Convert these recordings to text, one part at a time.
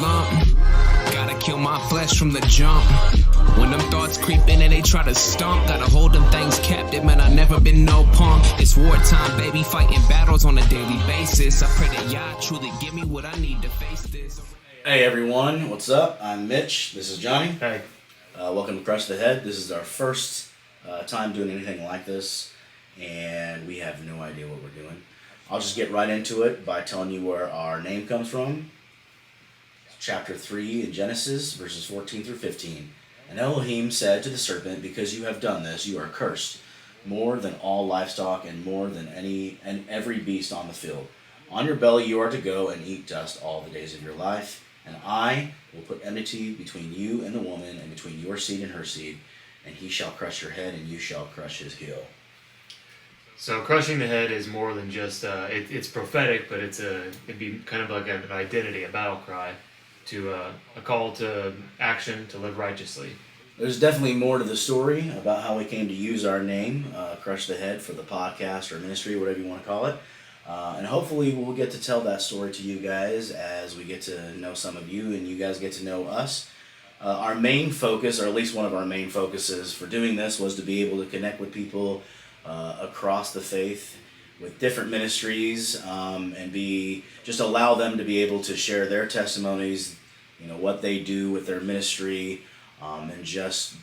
lump. Gotta kill my flesh from the jump. When them thoughts creep in and they try to stomp, gotta hold them things captive, man, I never been no punk. It's wartime, baby, fighting battles on a daily basis. I pray that y'all truly give me what I need to face this. Hey everyone, what's up? I'm Mitch, this is Johnny. Hey. Welcome to Crush the Head. This is our first time doing anything like this, and we have no idea what we're doing. I'll just get right into it by telling you where our name comes from. Chapter 3 in Genesis, verses 14 through 15. And Elohim said to the serpent, because you have done this, you are cursed, more than all livestock and more than any and every beast on the field. On your belly you are to go and eat dust all the days of your life, and I will put enmity between you and the woman, and between your seed and her seed, and he shall crush your head, and you shall crush his heel. So crushing the head is more than just it's prophetic, but it'd be kind of like an identity, a battle cry, to a call to action to live righteously. There's definitely more to the story about how we came to use our name, Crush the Head, for the podcast or ministry, whatever you want to call it. And hopefully we'll get to tell that story to you guys as we get to know some of you and you guys get to know us. Our main focus, or at least one of our main focuses for doing this, was to be able to connect with people across the faith with different ministries, and just allow them to be able to share their testimonies, what they do with their ministry, and just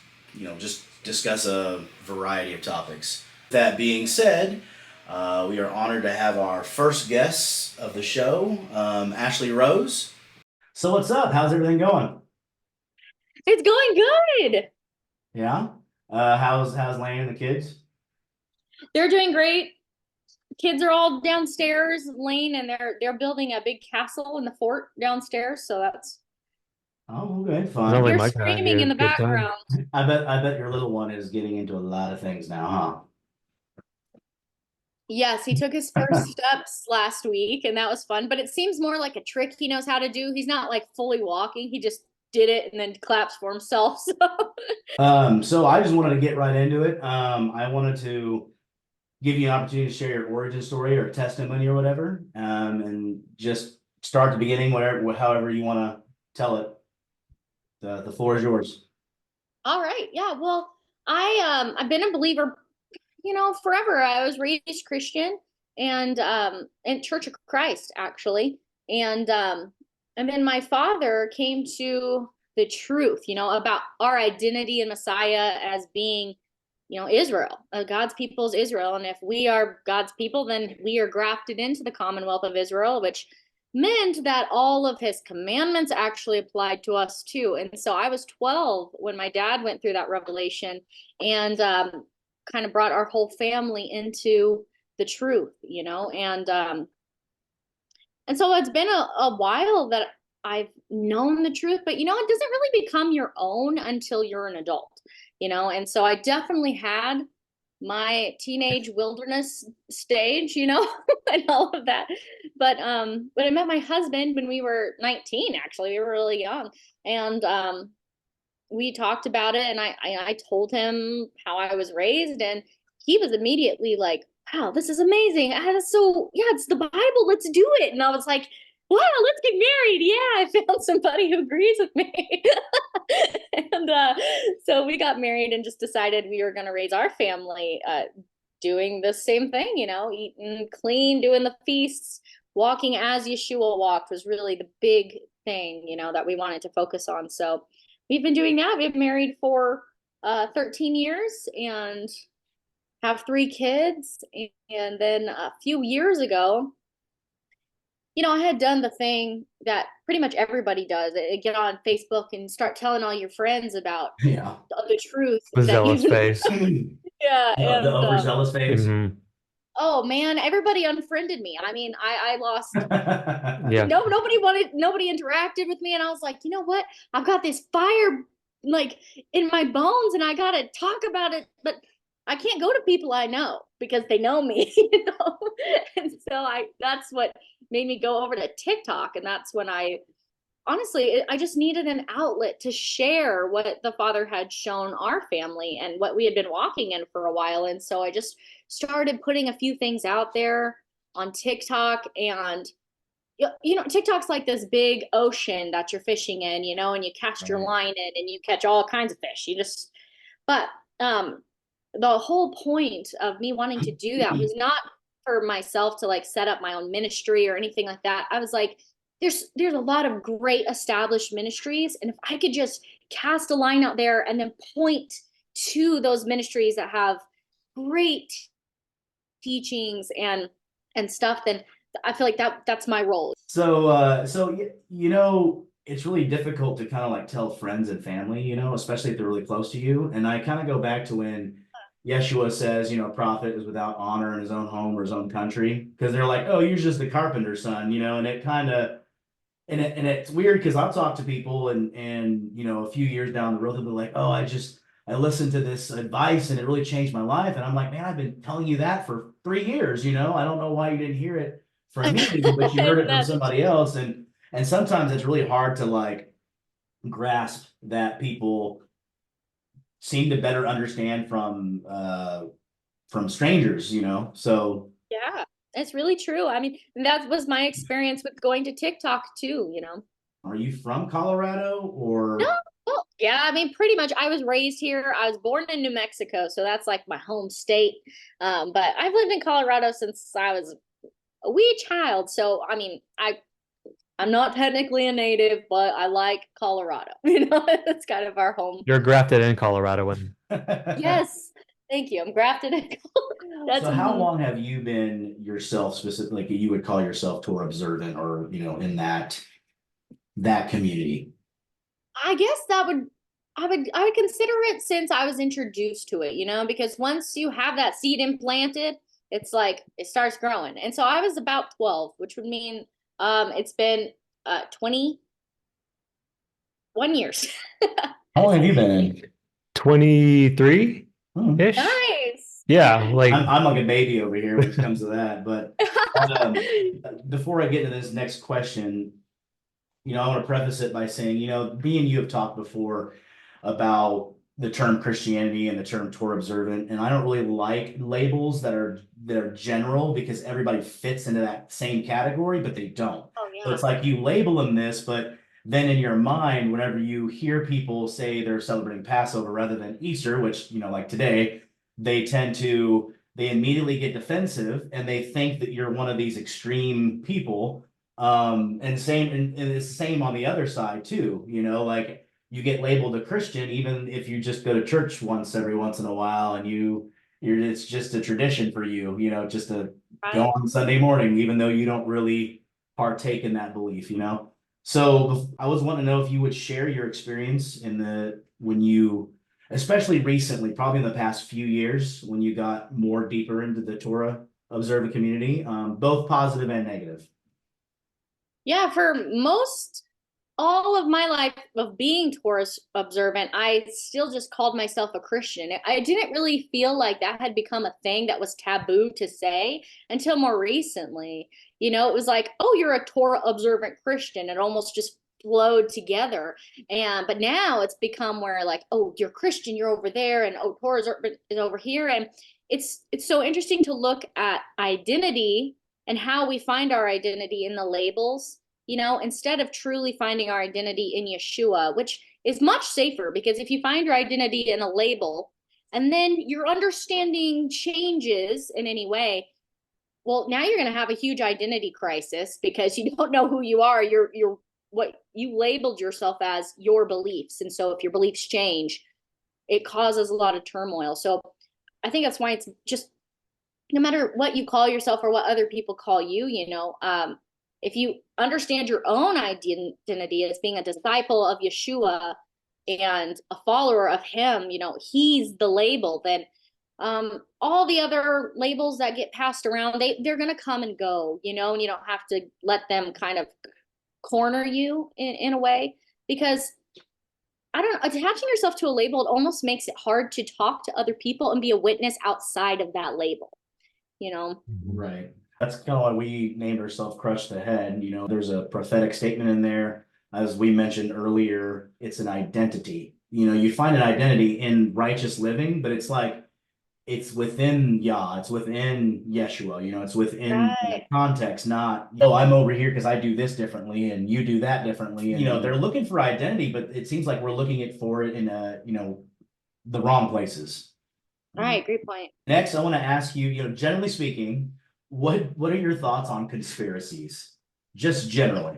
discuss a variety of topics. That being said, we are honored to have our first guest of the show, Ashley Rose. So what's up? How's everything going? It's going good. Yeah. How's Lane and the kids? They're doing great. Kids are all downstairs, Lane, and they're building a big castle in the fort downstairs. So that's okay, fun. They're screaming in the background. I bet your little one is getting into a lot of things now, huh? Yes, he took his first steps last week, and that was fun. But it seems more like a trick he knows how to do. He's not like fully walking. He just did it and then claps for himself. So I just wanted to get right into it. I wanted to give you an opportunity to share your origin story or testimony or whatever, and just start at the beginning, however you want to tell it. The floor is yours. All right. Yeah. Well, I've been a believer, forever. I was raised Christian and in Church of Christ, actually. And then my father came to the truth, about our identity in Messiah as being, Israel. God's people is Israel. And if we are God's people, then we are grafted into the Commonwealth of Israel, which meant that all of his commandments actually applied to us too. And so I was 12 when my dad went through that revelation and kind of brought our whole family into the truth, and so it's been a while that I've known the truth, but it doesn't really become your own until you're an adult, and so I definitely had my teenage wilderness stage, and all of that. But I met my husband when we were 19, actually. We were really young. And we talked about it, and I told him how I was raised, and he was immediately like, wow, this is amazing. It's the Bible. Let's do it. And I was like, wow, let's get married. Yeah, I found somebody who agrees with me. And so we got married and just decided we were going to raise our family doing the same thing, eating clean, doing the feasts, walking as Yeshua walked was really the big thing, that we wanted to focus on. So we've been doing that. We've been married for 13 years and have 3 kids. And then a few years ago, I had done the thing that pretty much everybody does. Get on Facebook and start telling all your friends about the truth. The zealous face. Yeah. And, the overzealous face. Mm-hmm. Oh man, everybody unfriended me. I mean, I lost. Yeah. Nobody interacted with me, and I was like, you know what? I've got this fire like in my bones, and I gotta talk about it, but I can't go to people I know because they know me, And so that's what made me go over to TikTok, and that's when I just needed an outlet to share what the Father had shown our family and what we had been walking in for a while. And so I just started putting a few things out there on TikTok, and you know, TikTok's like this big ocean that you're fishing in, you know, and you cast your Right. line in and you catch all kinds of fish. But um, the whole point of me wanting to do that was not for myself to like set up my own ministry or anything like that. I was like, there's a lot of great established ministries, and if I could just cast a line out there and then point to those ministries that have great teachings and stuff, then I feel like that's my role. It's really difficult to kind of like tell friends and family, especially if they're really close to you. And I kind of go back to when Yeshua says, a prophet is without honor in his own home or his own country, because they're like, oh, you're just the carpenter's son, and it kind of and it's weird because I'll talk to people and a few years down the road they'll be like, oh, I listened to this advice and it really changed my life. And I'm like, man, I've been telling you that for 3 years, I don't know why you didn't hear it from me, but you heard it from somebody else. And sometimes it's really hard to like grasp that people seem to better understand from strangers, So Yeah, it's really true. I mean, that was my experience with going to TikTok too, you know. are you from Colorado No, or well, yeah, I mean, pretty much I was raised here. I was born in New Mexico, so that's like my home state. But I've lived in Colorado since I was a wee child. So, I mean, I'm not technically a native, but I like Colorado. You know, it's kind of our home. You're grafted in Colorado, and Yes, thank you. I'm grafted in. That's So how long have you been yourself specifically, like you would call yourself Torah observant or, in that community? I guess I would consider it since I was introduced to it, you know, because once you have that seed implanted, it's like it starts growing. And so I was about 12, which would mean it's been 21 years. How long have you been in? 23 Hmm. ish. Nice. Yeah, like I'm like a baby over here when it comes to that. But before I get to this next question, I want to preface it by saying, me and you have talked before about the term Christianity and the term Torah observant, and I don't really like labels that are general because everybody fits into that same category, but they don't. Oh So yeah. it's like you label them this, but then in your mind, whenever you hear people say they're celebrating Passover rather than Easter, which, like today, they immediately get defensive and they think that you're one of these extreme people. And it's the same on the other side too, like you get labeled a Christian even if you just go to church every once in a while and it's just a tradition for you, just to go Right. on Sunday morning, even though you don't really partake in that belief. So I was wanting to know if you would share your experience when you, especially recently, probably in the past few years, when you got more deeper into the Torah observant community, both positive and negative. Yeah, for most all of my life of being Taurus observant, I still just called myself a Christian. I didn't really feel like that had become a thing that was taboo to say until more recently. You know, it was like, oh, you're a Torah observant Christian. It almost just flowed together. But now it's become where like, oh, you're Christian, you're over there, and oh, Torah is over here. And it's so interesting to look at identity and how we find our identity in the labels, you know, instead of truly finding our identity in Yeshua, which is much safer because if you find your identity in a label and then your understanding changes in any way, well, now you're going to have a huge identity crisis because you don't know who you are. You're what you labeled yourself as your beliefs. And so if your beliefs change, it causes a lot of turmoil. So I think that's why it's just no matter what you call yourself or what other people call you, if you understand your own identity as being a disciple of Yeshua and a follower of him, he's the label, then all the other labels that get passed around, they're going to come and go, and you don't have to let them kind of corner you in a way because I don't know, attaching yourself to a label, it almost makes it hard to talk to other people and be a witness outside of that label, you know? Right. That's kind of why we named ourselves Crush the Head. There's a prophetic statement in there. As we mentioned earlier, it's an identity. You find an identity in righteous living, but it's like it's within Yah, it's within Yeshua, it's within Right. that context, not, oh, I'm over here because I do this differently and you do that differently. And, they're looking for identity, but it seems like we're looking it for it in the wrong places. All right, great point. Next, I want to ask you, generally speaking, what are your thoughts on conspiracies? Just generally.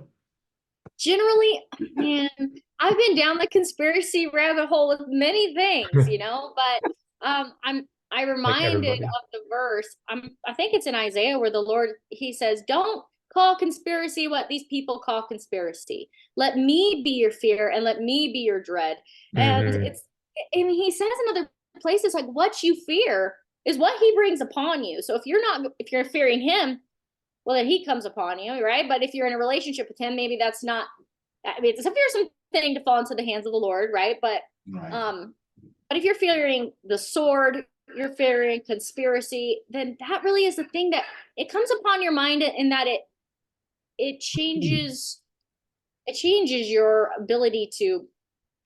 Generally, man, I've been down the conspiracy rabbit hole with many things, but I Like reminded everybody. of the verse. I think it's in Isaiah where the Lord he says, "Don't call conspiracy what these people call conspiracy. Let me be your fear and let me be your dread." And Mm-hmm. and he says in other places like what you fear is what he brings upon you. So if you're fearing him, well, then he comes upon you, right? But if you're in a relationship with him, maybe that's not, I mean, it's a fearsome thing to fall into the hands of the Lord, right? Right. But if you're fearing the sword, you're fearing conspiracy, then that really is the thing that it comes upon your mind in that it changes your ability to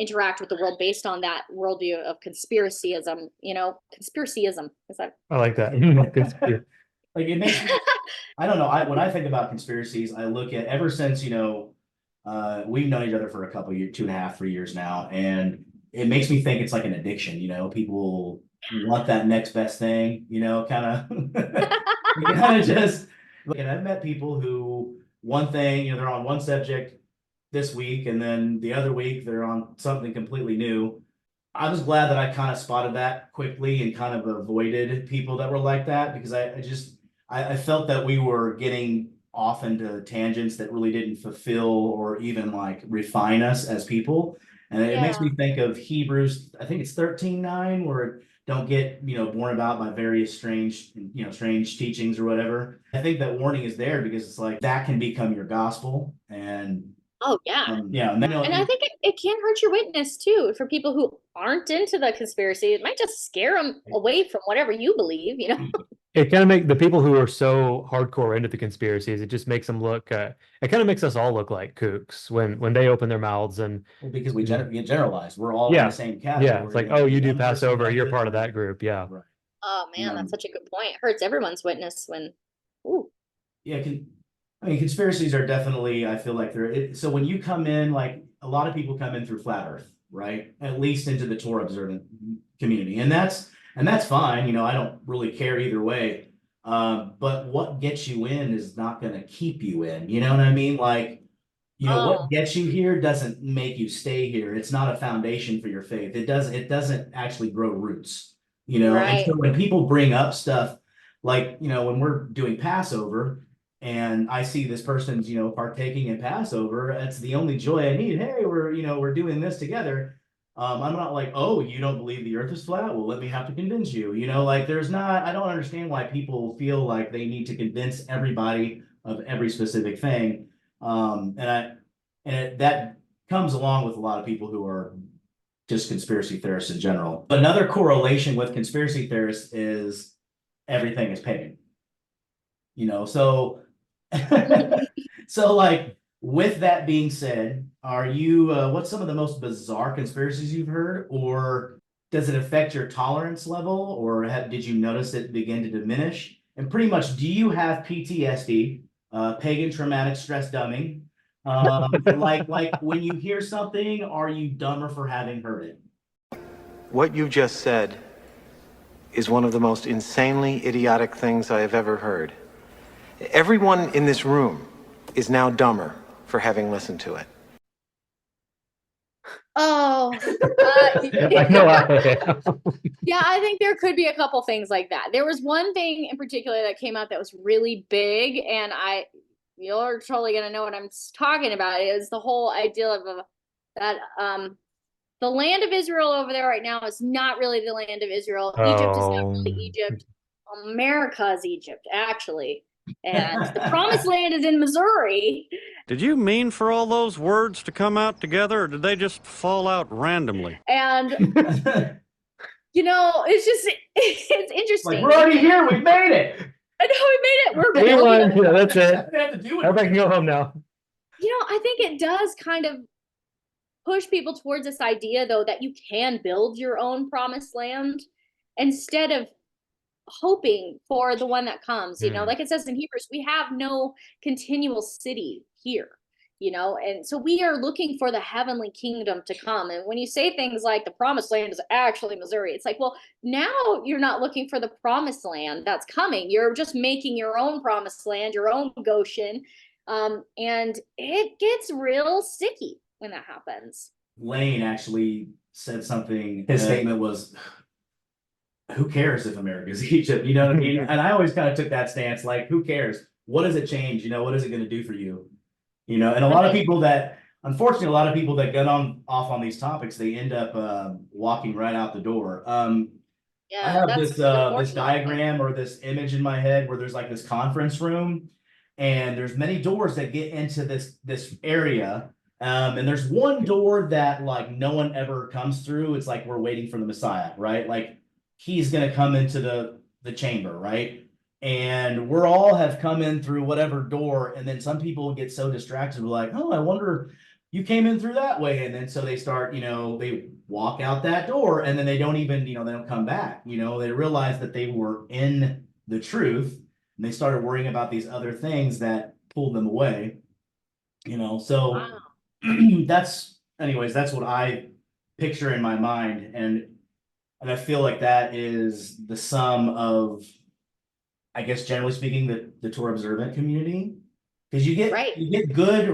interact with the world based on that worldview of conspiracyism. Conspiracyism is that? I like that. Like it makes me, I don't know. When I think about conspiracies, I look at ever since, we've known each other for a couple of years, 2.5, 3 years now, and it makes me think it's like an addiction. People want that next best thing, kind of just. And I've met people who one thing, they're on one subject this week, and then the other week they're on something completely new. I was glad that I kind of spotted that quickly and kind of avoided people that were like that because I felt that we were getting off into tangents that really didn't fulfill or even like refine us as people. And it makes Yeah. me think of Hebrews, I think it's 13:9, where don't get, borne about by various strange teachings or whatever. I think that warning is there because it's like that can become your gospel. And Oh, yeah. yeah, And I think it can hurt your witness too for people who aren't into the conspiracy. It might just scare them away from whatever you believe. It kind of make the people who are so hardcore into the conspiracies, it just makes them look, it kind of makes us all look like kooks when they open their mouths and because we generalize, we're all in the yeah, same yeah. It's category. like, oh, you do One person Passover, does you're it, part of that group. Yeah. right. Oh man, that's such a good point. It hurts everyone's witness when, ooh, Yeah, I mean, conspiracies are definitely, I feel like so when you come in, like a lot of people come in through flat earth, right? At least into the Torah observant community. And that's fine. I don't really care either way. But what gets you in is not going to keep you in. You know what I mean? Like, what oh, gets you here doesn't make you stay here. It's not a foundation for your faith. It doesn't actually grow roots, And right. so when people bring up stuff like, when we're doing Passover and I see this person's, partaking in Passover, that's the only joy I need. Hey, we're doing this together. I'm not like, oh, you don't believe the earth is flat? Well, let me have to convince you. Like I don't understand why people feel like they need to convince everybody of every specific thing. That comes along with a lot of people who are just conspiracy theorists in general. But another correlation with conspiracy theorists is everything is pagan. So so like with that being said, are you what's some of the most bizarre conspiracies you've heard, or does it affect your tolerance level, or did you notice it begin to diminish? And pretty much, do you have PTSD, pagan traumatic stress dumbing? Like when you hear something, are you dumber for having heard it? What you just said is one of the most insanely idiotic things I have ever heard. Everyone in this room is now dumber for having listened to it. Oh, I know I am. yeah, I think there could be a couple things like that. There was one thing in particular that came out that was really big, and you're totally gonna know what I'm talking about. Is the whole idea of that the land of Israel over there right now is not really the land of Israel. Egypt is not Oh, really Egypt. America is Egypt, actually. And the promised land is in Missouri. Did you mean for all those words to come out together, or did they just fall out randomly? And, it's just, it's interesting. Like, we're already here, we've made it. I know we made it. We're we building. won. Yeah, that's it. We have to do it. Everybody can go home now. I think it does kind of push people towards this idea, though, that you can build your own promised land instead of hoping for the one that comes, like it says in Hebrews, we have no continual city here, and so we are looking for the heavenly kingdom to come. And when you say things like the promised land is actually Missouri, it's like, well, now you're not looking for the promised land that's coming. You're just making your own promised land, your own Goshen. And it gets real sticky when that happens. Lane actually said something. His statement was, who cares if America's Egypt? You know what I mean? And I always kind of took that stance, like, who cares? What does it change? What is it going to do for you? And a lot of people that, unfortunately, a lot of people that get off on these topics, they end up walking right out the door. I have this diagram or this image in my head where there's like this conference room, and there's many doors that get into this area. And there's one door that like no one ever comes through. It's like we're waiting for the Messiah, right? Like he's gonna come into the chamber, right? And we're all have come in through whatever door, and then some people get so distracted, we're like, oh, I wonder you came in through that way. And then so they start, they walk out that door, and then they don't even, they don't come back. They realize that they were in the truth, and they started worrying about these other things that pulled them away. So wow. That's what I picture in my mind. And I feel like that is the sum of, I guess, generally speaking, the Torah observant community, because you get good,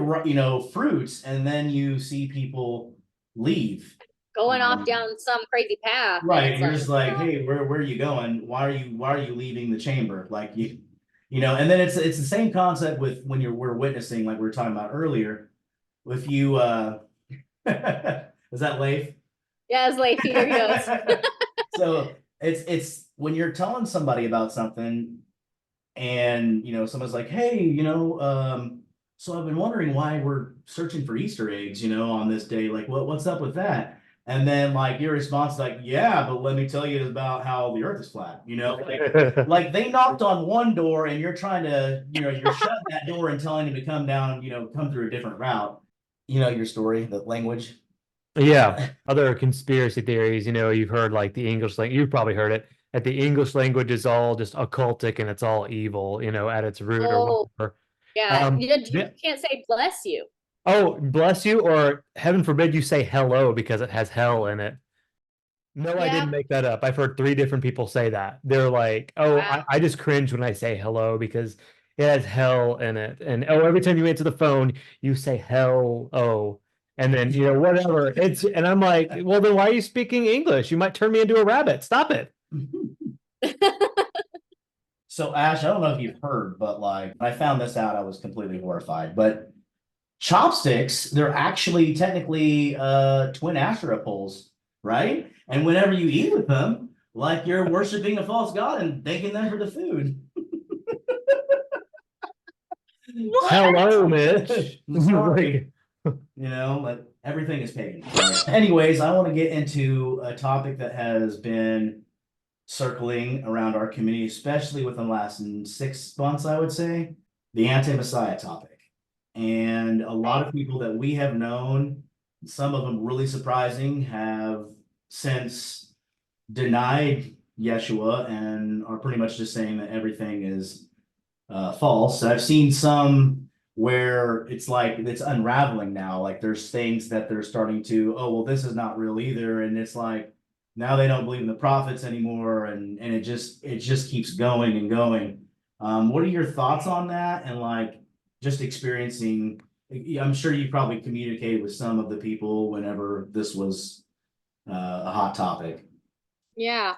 fruits, and then you see people leave, going off down some crazy path, right? And you're just like, hey, where are you going? Why are you leaving the chamber? Like and then it's the same concept with when we're witnessing, like we were talking about earlier. If you is that Leif? Yeah, it's Leif. Here he goes. So it's when you're telling somebody about something, and someone's like, hey, so I've been wondering why we're searching for Easter eggs, on this day. Like, what's up with that? And then like your response is like, yeah, but let me tell you about how the earth is flat, like they knocked on one door and you're trying to, you're shutting that door and telling them to come down, come through a different route. Your story, the language. Yeah, other conspiracy theories, you've heard like the English language, you've probably heard it, that the English language is all just occultic and it's all evil, at its root or whatever. Yeah, you can't say bless you. Oh, bless you, or heaven forbid you say hello because it has hell in it. No, I didn't make that up. I've heard 3 different people say that. They're like, oh, wow. I just cringe when I say hello because it has hell in it. And oh, every time you answer the phone, you say hell, oh. And then, whatever. And I'm like, well, then why are you speaking English? You might turn me into a rabbit. Stop it. So, Ash, I don't know if you've heard, but like, when I found this out, I was completely horrified. But chopsticks, they're actually technically twin Asherah poles, right? And whenever you eat with them, like you're worshiping a false god and thanking them for the food. Hello, Mitch. Like everything is pagan. Anyways, I want to get into a topic that has been circling around our community, especially within the last 6 months, I would say, the anti-Messiah topic. And a lot of people that we have known, some of them really surprising, have since denied Yeshua and are pretty much just saying that everything is false. I've seen some where it's like it's unraveling now. Like there's things that they're starting to, oh, well, this is not real either. And it's like now they don't believe in the prophets anymore. And it just keeps going and going. What are your thoughts on that? And like just experiencing, I'm sure you probably communicated with some of the people whenever this was a hot topic. Yeah.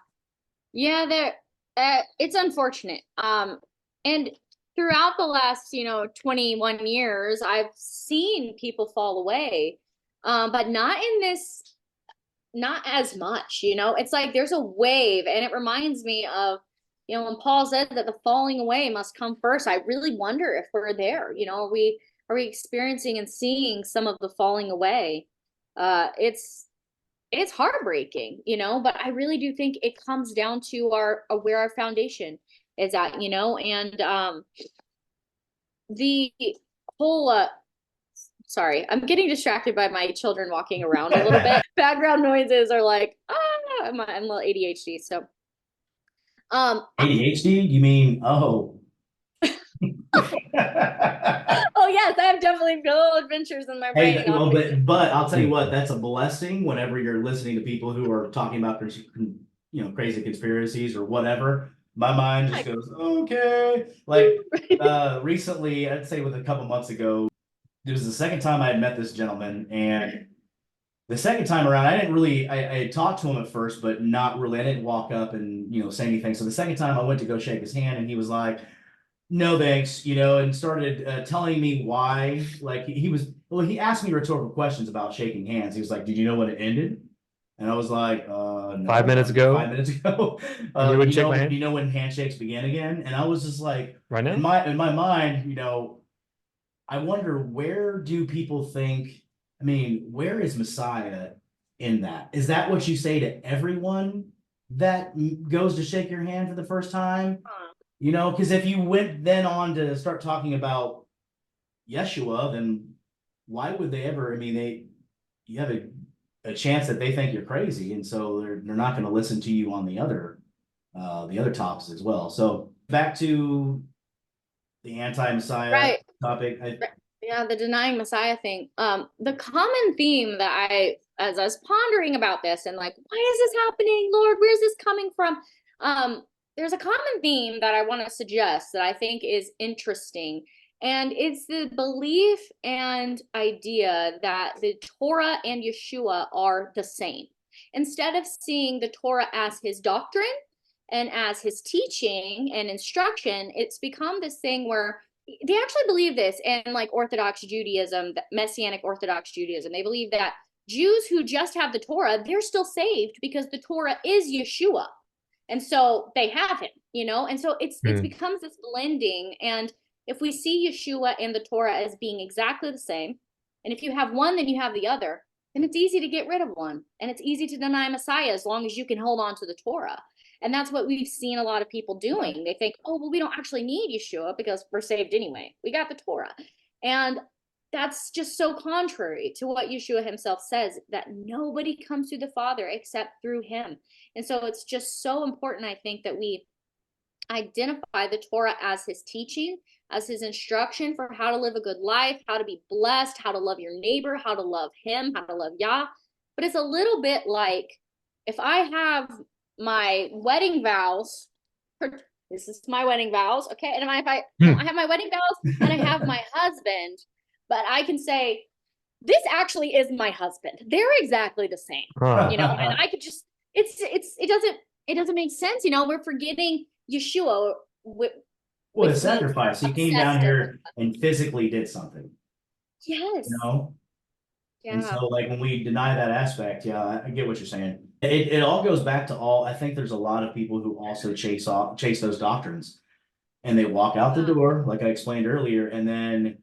It's unfortunate. And throughout the last, 21 years, I've seen people fall away, but not as much, it's like there's a wave, and it reminds me of, when Paul said that the falling away must come first. I really wonder if we're there, are we experiencing and seeing some of the falling away? It's heartbreaking, but I really do think it comes down to where our foundation is at, and the whole sorry, I'm getting distracted by my children walking around a little bit. Background noises are like, I'm a little ADHD. So ADHD? You mean, oh. Oh yes, I have definitely little adventures in my brain. Well, but I'll tell you what, that's a blessing whenever you're listening to people who are talking about crazy conspiracies or whatever. My mind just goes, okay. Like recently, I'd say with a couple months ago, it was the second time I had met this gentleman, and the second time around, I didn't really I had talked to him at first, but not really. I didn't walk up and say anything. So the second time I went to go shake his hand, and he was like, no thanks, and started telling me why. Like he asked me rhetorical questions about shaking hands. He was like, did you know when it ended? And I was like, no. 5 minutes ago. 5 minutes ago. And you wouldn't shake my hand? Do you know when handshakes begin again? And I was just like, Right now? in my mind, I wonder, where do people think, I mean, where is Messiah in that? Is that what you say to everyone that goes to shake your hand for the first time? Because if you went then on to start talking about Yeshua, then why would they ever? I mean, you have a chance that they think you're crazy, and so they're not going to listen to you on the other topics as well. So back to the anti-Messiah topic. Yeah, the denying Messiah thing. The common theme that as I was pondering about this and like, why is this happening, Lord? Where's this coming from? There's a common theme that I want to suggest that I think is interesting, and it's the belief and idea that the Torah and Yeshua are the same. Instead of seeing the Torah as his doctrine and as his teaching and instruction, it's become this thing where they actually believe this in like Orthodox Judaism, Messianic Orthodox Judaism. They believe that Jews who just have the Torah, they're still saved because the Torah is Yeshua. And so they have him, and so it's becomes this blending. And if we see Yeshua and the Torah as being exactly the same, and if you have one, then you have the other, then it's easy to get rid of one. And it's easy to deny Messiah as long as you can hold on to the Torah. And that's what we've seen a lot of people doing. They think, oh, well, we don't actually need Yeshua because we're saved anyway. We got the Torah. And that's just so contrary to what Yeshua himself says, that nobody comes to the Father except through him. And so it's just so important, I think, that we identify the Torah as his teaching, as his instruction for how to live a good life, how to be blessed, how to love your neighbor, how to love him, how to love Yah. But it's a little bit like if I have my wedding vows, this is my wedding vows, okay? And if I have my wedding vows and I have my husband, but I can say, this actually is my husband. They're exactly the same, and I could just, it doesn't make sense. We're forgetting Yeshua. Well, the sacrifice. He came down here and physically did something. Yes. Yeah. And so like when we deny that aspect, yeah, I get what you're saying. It all goes back to I think there's a lot of people who also chase those doctrines, and they walk out the door, like I explained earlier, and then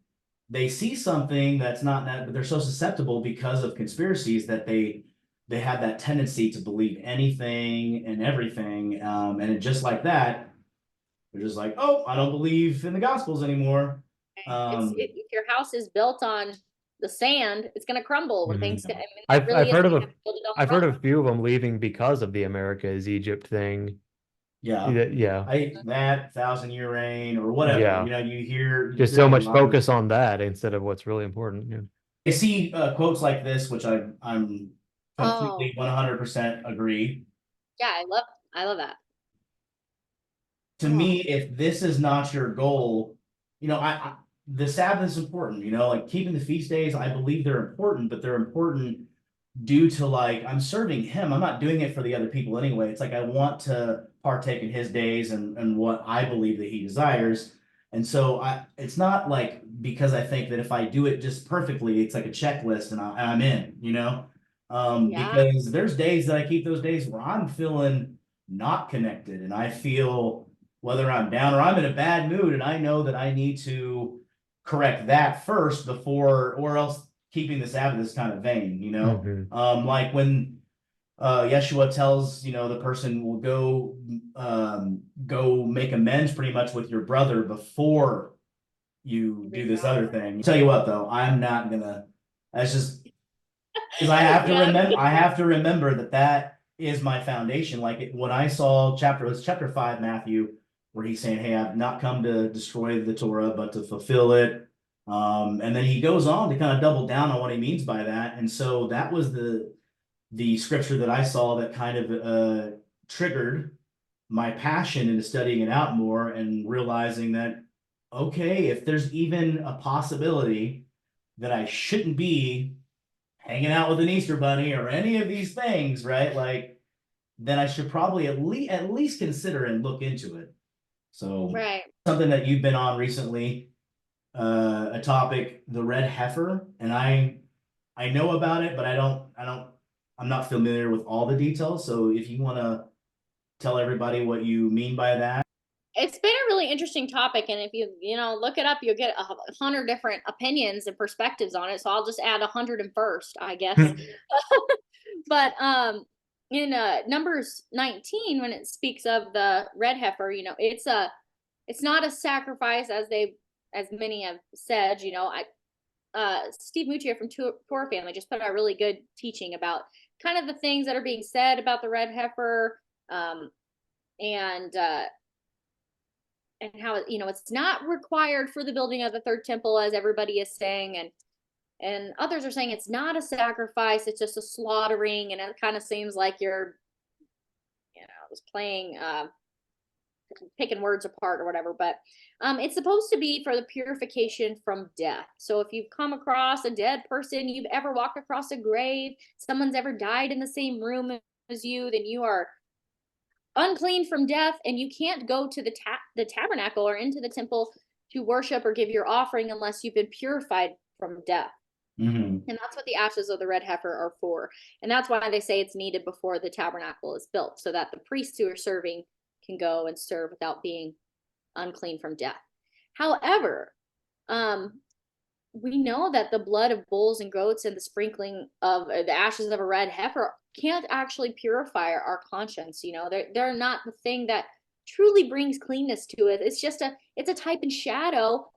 they see something that's not that, but they're so susceptible because of conspiracies that they have that tendency to believe anything and everything. And just like that, they're just like, oh, I don't believe in the Gospels anymore. If your house is built on the sand, it's going to crumble when things get. I've heard of a few of them leaving because of the America is Egypt thing. Yeah. That 1,000-year reign or whatever. Yeah. You hear just so much focus on that instead of what's really important. Yeah. I see quotes like this, which I'm completely 100% agree. Yeah, I love that. To me, if this is not your goal, the Sabbath is important. Like keeping the feast days, I believe they're important, but they're important due to like I'm serving him. I'm not doing it for the other people anyway. It's like I want to partake in his days and what I believe that he desires. And so it's not like because I think that if I do it just perfectly, it's like a checklist and I'm in, because there's days that I keep those days where I'm feeling not connected, and I feel whether I'm down or I'm in a bad mood, and I know that I need to correct that first or else keeping the Sabbath is kind of vain, like when Yeshua tells the person will go make amends pretty much with your brother before you do this other thing. I'll tell you what though, I'm not gonna. That's just because I have to remember. I have to remember that is my foundation. Like when I saw it's chapter 5, Matthew, where he's saying, "Hey, I've not come to destroy the Torah, but to fulfill it." And then he goes on to kind of double down on what he means by that. And so that was the scripture that I saw that kind of triggered my passion into studying it out more and realizing that, okay, if there's even a possibility that I shouldn't be hanging out with an Easter bunny or any of these things, right? Like, then I should probably at least consider and look into it. So Right. something that you've been on recently, a topic, the red heifer, and I know about it, but I'm not familiar with all the details. So if you want to tell everybody what you mean by that. It's been a really interesting topic, and if you know look it up, you'll get 100 different opinions and perspectives on it. So I'll just add 101st, I guess. But in Numbers 19, when it speaks of the red heifer, it's not a sacrifice as many have said. Steve Muccia from Torah Family just put out a really good teaching about kind of the things that are being said about the red heifer, and how it's not required for the building of the third temple, as everybody is saying, and others are saying it's not a sacrifice, it's just a slaughtering, and it kind of seems like you're just playing picking words apart or whatever. But it's supposed to be for the purification from death. So if you've come across a dead person, you've ever walked across a grave, someone's ever died in the same room as you, then you are unclean from death, and you can't go to the tabernacle or into the temple to worship or give your offering unless you've been purified from death. Mm-hmm. And that's what the ashes of the red heifer are for. And that's why they say it's needed before the tabernacle is built, so that the priests who are serving can go and serve without being unclean from death. However, we know that the blood of bulls and goats and the sprinkling of the ashes of a red heifer can't actually purify our conscience. They're not the thing that truly brings cleanness to it. It's a type and shadow.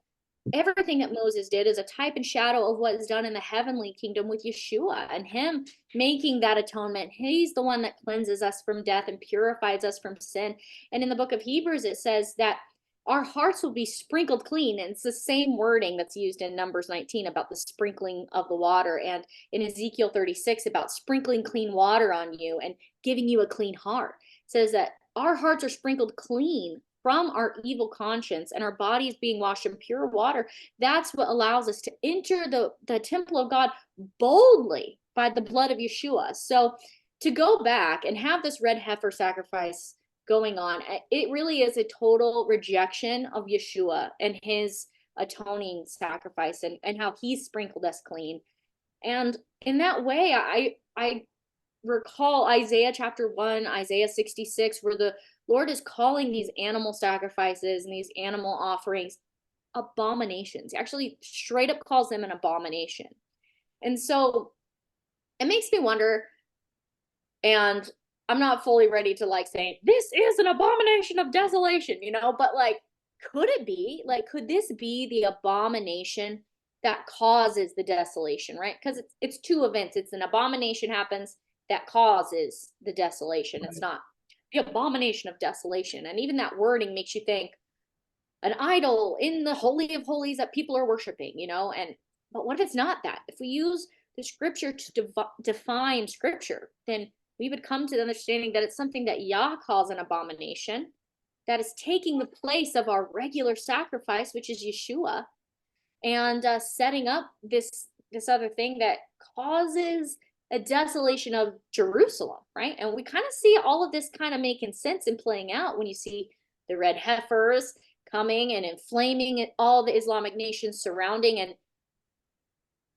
Everything that Moses did is a type and shadow of what is done in the heavenly kingdom with Yeshua and him making that atonement. He's the one that cleanses us from death and purifies us from sin. And in the book of Hebrews, it says that our hearts will be sprinkled clean. And it's the same wording that's used in Numbers 19 about the sprinkling of the water, and in Ezekiel 36 about sprinkling clean water on you and giving you a clean heart. It says that our hearts are sprinkled clean from our evil conscience, and our bodies being washed in pure water. That's what allows us to enter the temple of God boldly by the blood of Yeshua. So to go back and have this red heifer sacrifice going on, it really is a total rejection of Yeshua and his atoning sacrifice, and how he sprinkled us clean. And in that way, I recall Isaiah chapter 1, Isaiah 66, where the Lord is calling these animal sacrifices and these animal offerings abominations. He actually straight up calls them an abomination. And so it makes me wonder, and I'm not fully ready to say this is an abomination of desolation, but could it be? Could this be the abomination that causes the desolation, right? Because it's two events. It's an abomination happens that causes the desolation. Right. It's not the abomination of desolation. And even that wording makes you think an idol in the holy of holies that people are worshiping, but what if it's not that? If we use the scripture to define scripture, then we would come to the understanding that it's something that Yah calls an abomination, that is taking the place of our regular sacrifice, which is Yeshua, and setting up this other thing that causes a desolation of Jerusalem, right? And we kind of see all of this kind of making sense and playing out when you see the red heifers coming and inflaming all the Islamic nations surrounding. And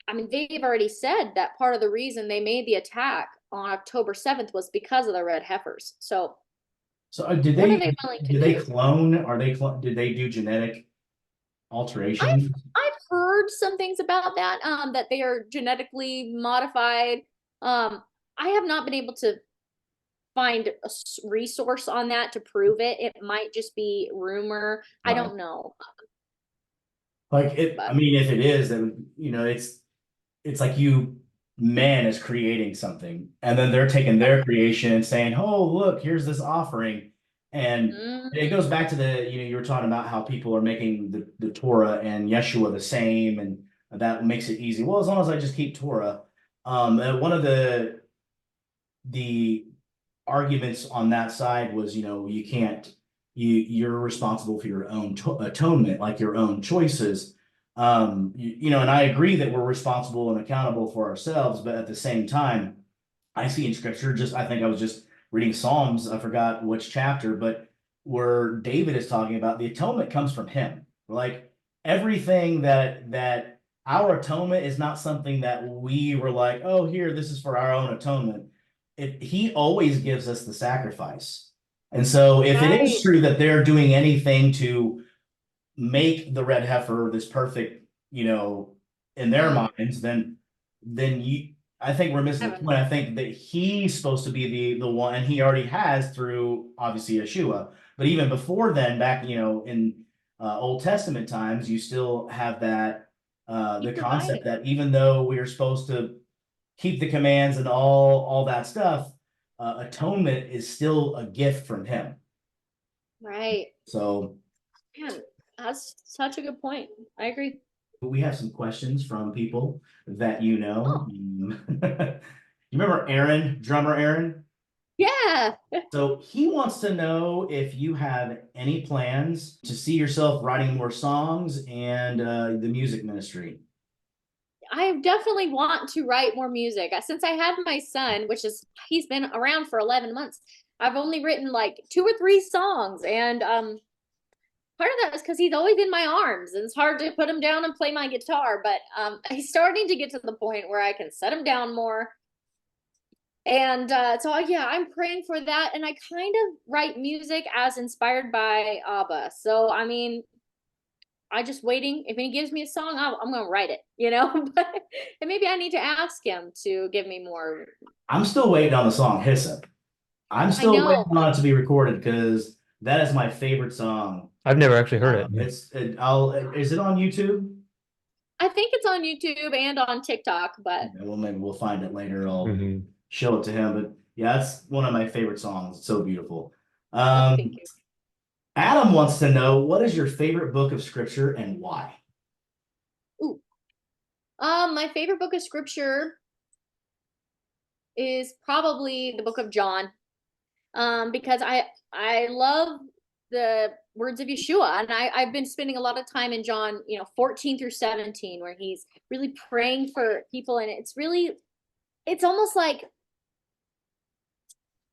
I mean, they've already said that part of the reason they made the attack on October 7th was because of the red heifers. So did what they, are they willing to did they do? clone? Did they do genetic alteration? I've heard some things about that, that they are genetically modified. I have not been able to find a resource on that to prove it. It might just be rumor. Right. I don't know. I mean, if it is, then it's like you man is creating something, and then they're taking their creation and saying, "Oh, look, here's this offering," and it goes back to the you were talking about how people are making the Torah and Yeshua the same, and that makes it easy. Well, as long as I just keep Torah, one of the arguments on that side was, you can't, you're responsible for your own atonement, like your own choices. And I agree that we're responsible and accountable for ourselves, but at the same time, I see in scripture, I think I was just reading Psalms, I forgot which chapter, but where David is talking about the atonement comes from him. Like everything that our atonement is not something that we were like, oh, here, this is for our own atonement. He always gives us the sacrifice. And so if it is Right. true that they're doing anything to make the red heifer this perfect, in their minds, then I think we're missing the point. I think that he's supposed to be the one, and he already has through obviously Yeshua. But even before then, back in Old Testament times, you still have that the concept that even though we are supposed to keep the commands and all that stuff, atonement is still a gift from him. Right. So Man, that's such a good point. I agree. we have some questions from people that you know. Oh, You remember Aaron, drummer Aaron? yeah. So he wants to know if you have any plans to see yourself writing more songs and the music ministry. I definitely want to write more music. Since I had my son, he's been around for 11 months, I've only written like 2 or 3 songs. And part of that is because he's always in my arms and it's hard to put him down and play my guitar. But he's starting to get to the point where I can set him down more. And so, yeah, I'm praying for that. And I kind of write music as inspired by Abba. So, I mean, I just waiting. If he gives me a song, I'm gonna write it, But and maybe I need to ask him to give me more. I'm still waiting on the song Hyssop. I'm I still know. waiting on it to be recorded because that is my favorite song. I've never actually heard it. Is it on YouTube? I think it's on YouTube and on TikTok, but Well, maybe we'll find it later. I'll Mhm. show it to him. But yeah, that's one of my favorite songs. It's so beautiful. oh, thank you. Adam wants to know, what is your favorite book of scripture and why? Ooh. My favorite book of scripture is probably the book of John. Because I love the words of Yeshua, and I've been spending a lot of time in John, 14 through 17, where he's really praying for people, and it's almost like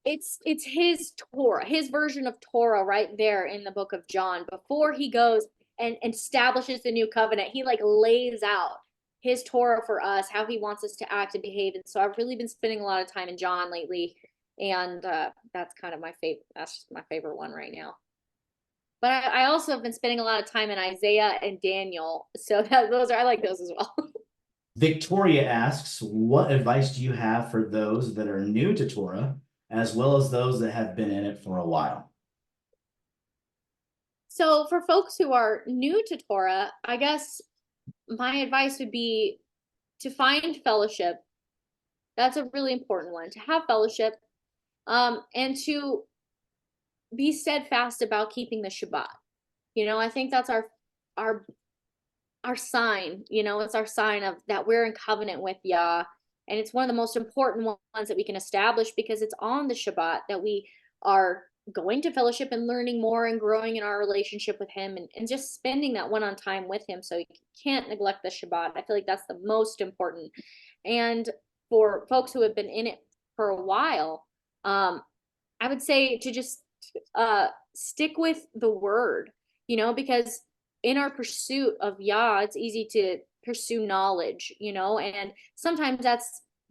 it's his Torah, his version of Torah right there in the book of John before he goes and establishes the new covenant. He like lays out his Torah for us, how he wants us to act and behave. And so I've really been spending a lot of time in John lately, and that's kind of my favorite. That's just my favorite one right now. But I also have been spending a lot of time in Isaiah and Daniel, so I like those as well. Victoria asks, what advice do you have for those that are new to Torah, as well as those that have been in it for a while? So for folks who are new to Torah, I guess my advice would be to find fellowship. That's a really important one, to have fellowship, and to be steadfast about keeping the Shabbat. I think that's our our sign. It's our sign of that we're in covenant with Yah, and it's one of the most important ones that we can establish because it's on the Shabbat that we are going to fellowship and learning more and growing in our relationship with him, and just spending that one on time with him. So you can't neglect the Shabbat. I feel like that's the most important. And for folks who have been in it for a while, I would say to just stick with the word, because in our pursuit of Yah, it's easy to pursue knowledge, and sometimes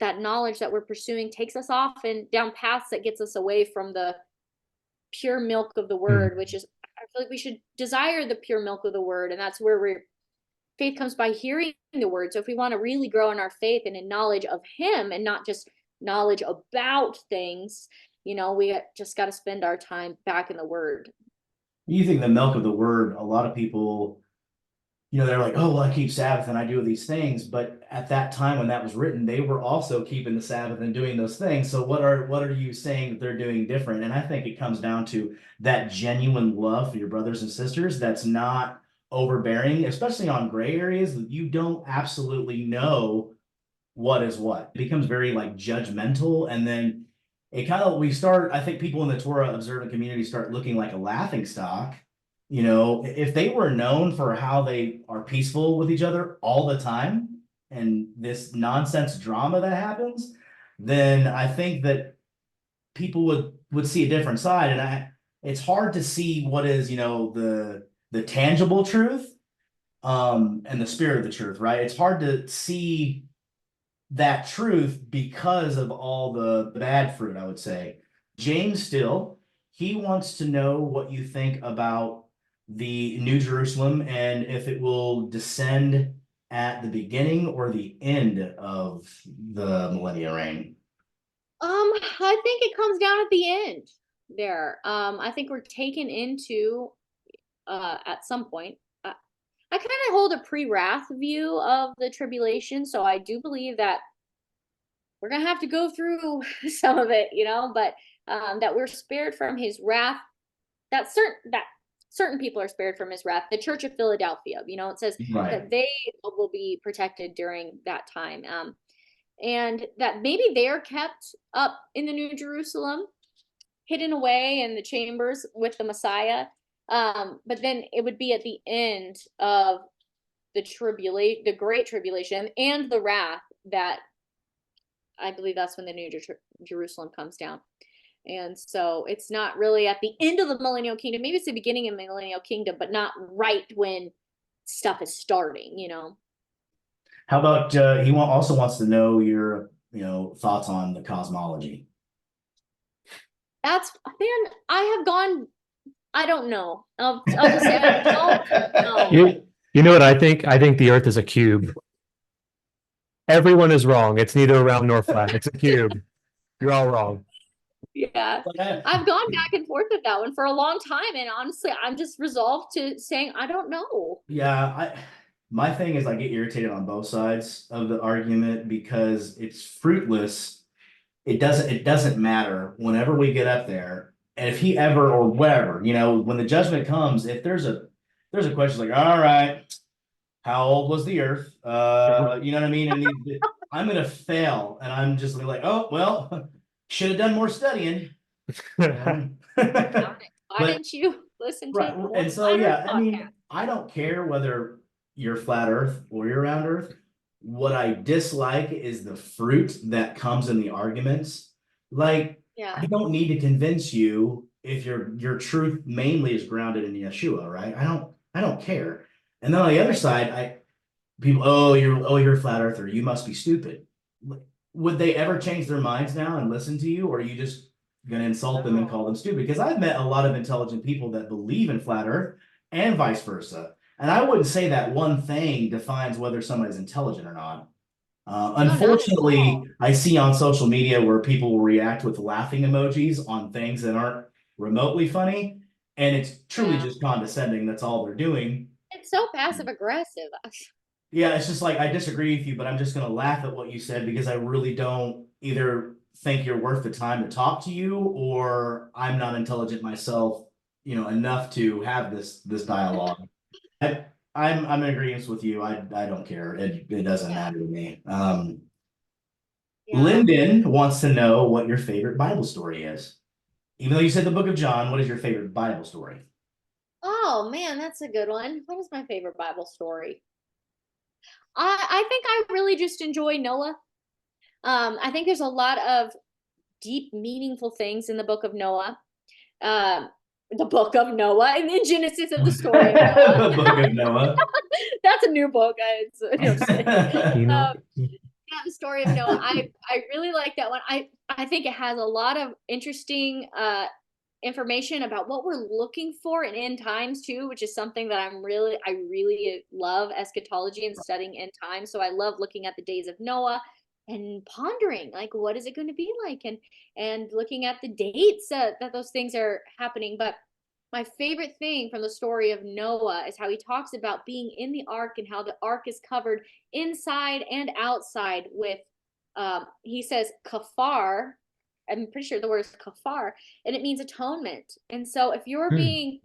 that knowledge that we're pursuing takes us off and down paths that gets us away from the pure milk of the word, which is, I feel like we should desire the pure milk of the word, and that's where faith comes by hearing the word. So if we want to really grow in our faith and in knowledge of him and not just knowledge about things, we just got to spend our time back in the word. You think the milk of the word, a lot of people they're like, oh, well, I keep Sabbath and I do these things. But at that time when that was written, they were also keeping the Sabbath and doing those things. So what are you saying that they're doing different? And I think it comes down to that genuine love for your brothers and sisters that's not overbearing, especially on gray areas that you don't absolutely know what is what. It becomes very like judgmental, and then we start, I think people in the Torah observant community start looking like a laughing stock. If they were known for how they are peaceful with each other all the time and this nonsense drama that happens, then I think that people would see a different side. And it's hard to see what is, the tangible truth, and the spirit of the truth, right? It's hard to see that truth because of all the bad fruit, I would say. James still, he wants to know what you think about the New Jerusalem and if it will descend at the beginning or the end of the millennial reign. I think it comes down at the end there. I think we're taken into at some point. I kind of hold a pre-wrath view of the tribulation, so I do believe that we're gonna have to go through some of it, but that we're spared from his wrath. That certain people are spared from his wrath. The Church of Philadelphia, it says Right. that they will be protected during that time, and that maybe they're kept up in the New Jerusalem, hidden away in the chambers with the Messiah. But then it would be at the end of the great tribulation and the wrath that I believe that's when the New Jerusalem comes down. And so it's not really at the end of the millennial kingdom. Maybe it's the beginning of the millennial kingdom, but not right when stuff is starting. How about he also wants to know your thoughts on the cosmology. Man, I have gone. I don't know. I'll just say I don't know. You know what I think? I think the Earth is a cube. Everyone is wrong. It's neither round nor flat. It's a cube. You're all wrong. Yeah. I've gone back and forth with that one for a long time, and honestly, I'm just resolved to saying I don't know. Yeah, my thing is I get irritated on both sides of the argument because it's fruitless. It doesn't matter whenever we get up there. And if he ever or whatever, when the judgment comes, if there's a question like, all right, how old was the earth? You know what I mean? And I'm gonna fail, and I'm just gonna be like, oh well, should have done more studying. Why But didn't you listen to right, more and so Flat Earth yeah, I mean, podcast? I don't care whether you're flat Earth or you're round Earth. What I dislike is the fruit that comes in the arguments. Like, Yeah. I don't need to convince you if your truth mainly is grounded in Yeshua, right? I don't care. And then on the other side, people, oh, you're a flat earther, you must be stupid. Would they ever change their minds now and listen to you, or are you just gonna insult them and call them stupid? Because I've met a lot of intelligent people that believe in flat earth and vice versa. And I wouldn't say that one thing defines whether somebody's intelligent or not. No, not at all. Unfortunately, I see on social media where people will react with laughing emojis on things that aren't remotely funny, and it's truly Yeah. just condescending. That's all they're doing. It's so passive aggressive. Yeah, it's just like I disagree with you, but I'm just gonna laugh at what you said because I really don't either think you're worth the time to talk to you, or I'm not intelligent myself, enough to have this dialogue. I'm in agreement with you. I don't care. It doesn't Yeah. matter to me. Yeah. Lyndon wants to know what your favorite Bible story is. Even though you said the book of John, what is your favorite Bible story? Oh man, that's a good one. What is my favorite Bible story? I think I really just enjoy Noah. I think there's a lot of deep, meaningful things in the book of Noah. Um, the book of Noah and the Genesis of the story of Noah. The book of Noah. That's a new book. I'm just kidding. Enoch. Yeah, the story of Noah. I really like that one. I think it has a lot of interesting information about what we're looking for in end times too, which is something that I really love eschatology and studying end times. So I love looking at the days of Noah and pondering like what is it going to be like, and looking at the dates that those things are happening. But my favorite thing from the story of Noah is how he talks about being in the ark and how the ark is covered inside and outside with, he says kafar. I'm pretty sure the word is kafar, and it means atonement. And so if you're Hmm. being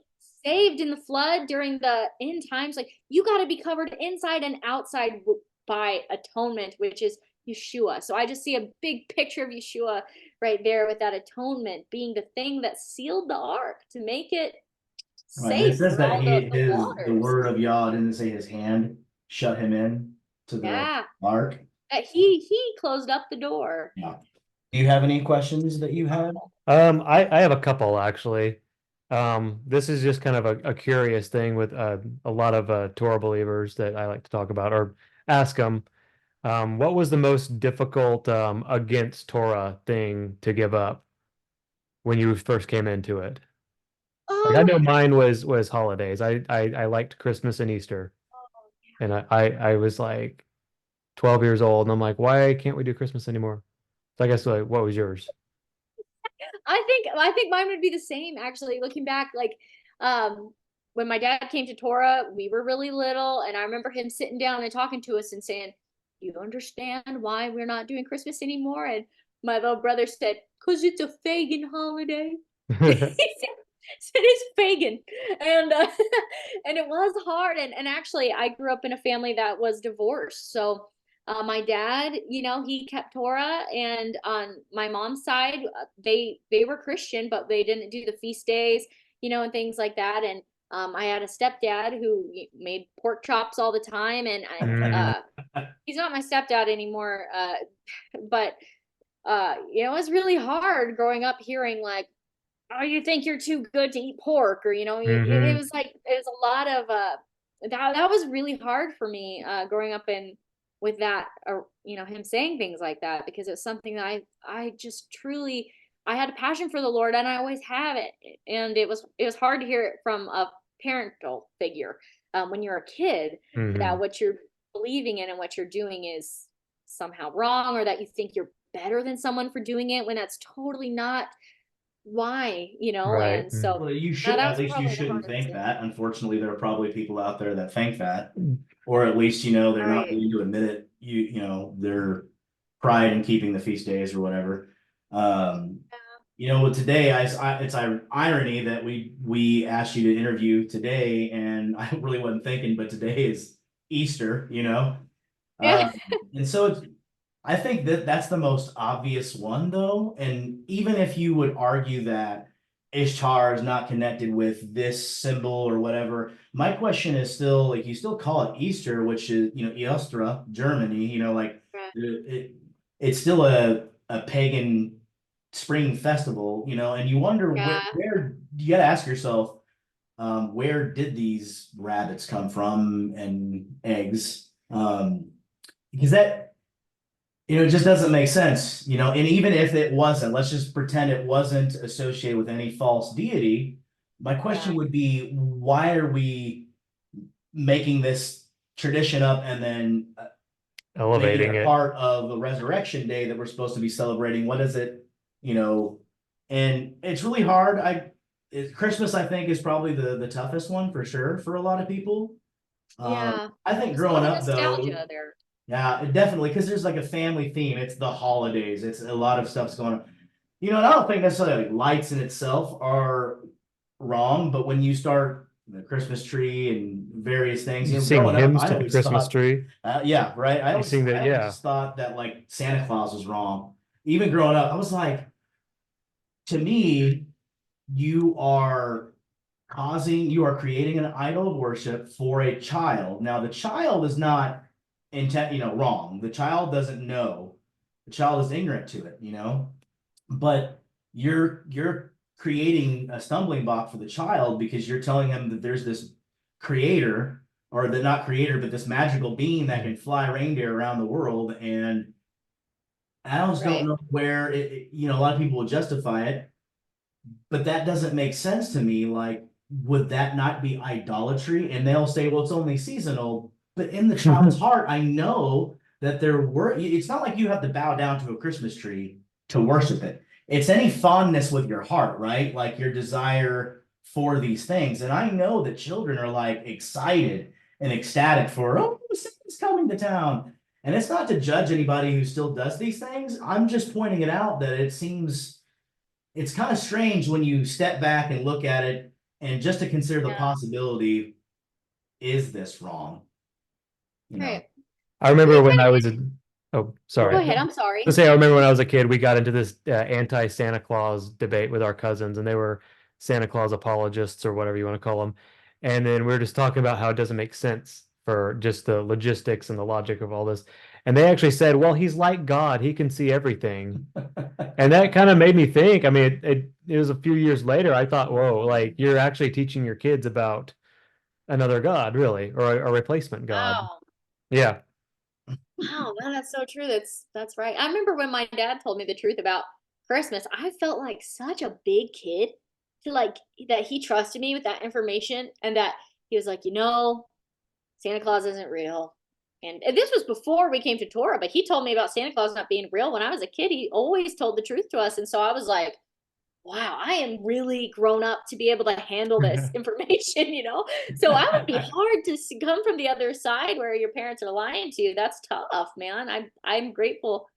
saved in the flood during the end times, like you got to be covered inside and outside by atonement, which is Yeshua. So I just see a big picture of Yeshua right there with that atonement being the thing that sealed the ark to make it Right, and it safe says from that all the the waters. word of Yah didn't say his hand shut him in to the Yeah. ark. He closed up the door. Yeah. Do you have any questions that you had? I have a couple actually. This is just kind of a curious thing with a lot of Torah believers that I like to talk about or ask them. What was the most difficult against Torah thing to give up when you first came into it? Like I Um, know mine was holidays. I liked Christmas and Easter, and I was like 12 years old, and I'm like, why can't we do Christmas anymore? So I guess like, what was yours? I think mine would be the same actually. Looking back, like when my dad came to Torah, we were really little, and I remember him sitting down and talking to us and saying, "You understand why we're not doing Christmas anymore?" And my little brother said, "Cause it's a pagan holiday." Said it's pagan, and and it was hard. And actually, I grew up in a family that was divorced, so my dad, he kept Torah, and on my mom's side, they were Christian, but they didn't do the feast days, and things like that. And I had a stepdad who made pork chops all the time, and Mm, he's not my stepdad anymore. But it was really hard growing up hearing like, oh, you think you're too good to eat pork, or it hmm. was like it was a lot of that was really hard for me growing up in with that, him saying things like that, because it's something that I just truly, I had a passion for the Lord, and I always have it. And it was hard to hear it from a parental figure when you're a kid, that Hmm. what you're believing in and what you're doing is somehow wrong, or that you think you're better than someone for doing it when that's totally not why, Right. and so Well, you should, that at was least you probably the shouldn't hardest think thing. that. Unfortunately, there are probably people out there that think that, or at least, they're not Right. willing to admit it. Their pride in keeping the feast days or whatever. Um, today it's irony that we asked you to interview today, and I really wasn't thinking, but today is Easter, Yeah. Um, and so I think that that's the most obvious one, though. And even if you would argue that Ishtar is not connected with this symbol or whatever, my question is still like you still call it Easter, which is Eostra, Germany. Like it, it's still a pagan spring festival. And you wonder Yeah. where you got to ask yourself, where did these rabbits come from and eggs? Because that it just doesn't make sense, and even if it wasn't, let's just pretend it wasn't associated with any false deity. My Yeah. question would be, why are we making this tradition up and then making it Elevating a it. part of the resurrection day that we're supposed to be celebrating? What is it, you know? And it's really hard. Christmas, I think, is probably the toughest one for sure for a lot of people. Yeah. I think There's a lot growing of up though, nostalgia there. yeah, definitely, because there's like a family theme. It's the holidays. It's a lot of stuff's going on. And I don't think necessarily like lights in itself are wrong, but when you start the Christmas tree and various things, You sing growing up, hymns I to the always Christmas thought, tree. yeah, right. You sing I that, always yeah. just thought that like Santa Claus was wrong. Even growing up, I was like, to me, you are you are creating an idol of worship for a child. Now, the child is not wrong. The child doesn't know. The child is ignorant to it, but you're creating a stumbling block for the child because you're telling him that there's this creator, or the not creator, but this magical being that can fly reindeer around the world. And I just don't Right. know where a lot of people will justify it, but that doesn't make sense to me. Like, would that not be idolatry? And they'll say, well, it's only seasonal. But in the child's heart, I know that it's not like you have to bow down to a Christmas tree to worship it. It's any fondness with your heart, right? Like your desire for these things. And I know that children are like excited and ecstatic for, oh, Santa's coming to town. And it's not to judge anybody who still does these things. I'm just pointing it out that it seems it's kind of strange when you step back and look at it and just to consider the possibility, is this wrong? You know, Right. I remember when I Kind was oh, sorry. Go ahead. I'm sorry. To say, I remember when I was a kid, we got into this anti-Santa Claus debate with our cousins, and they were Santa Claus apologists or whatever you want to call them. And then we were just talking about how it doesn't make sense for just the logistics and the logic of all this. And they actually said, well, he's like God, he can see everything. And that kind of made me think. I mean, it was a few years later, I thought, whoa, like you're actually teaching your kids about another God, really, or a replacement God. Wow. Yeah. Wow, well, that's so true. That's right. I remember when my dad told me the truth about Christmas, I felt like such a big kid to like that he trusted me with that information and that he was like, Santa Claus isn't real. And this was before we came to Torah, but he told me about Santa Claus not being real when I was a kid. He always told the truth to us. And so I was like, wow, I am really grown up to be able to handle this information. So I would be hard to come from the other side where your parents are lying to you. That's tough, man. I'm grateful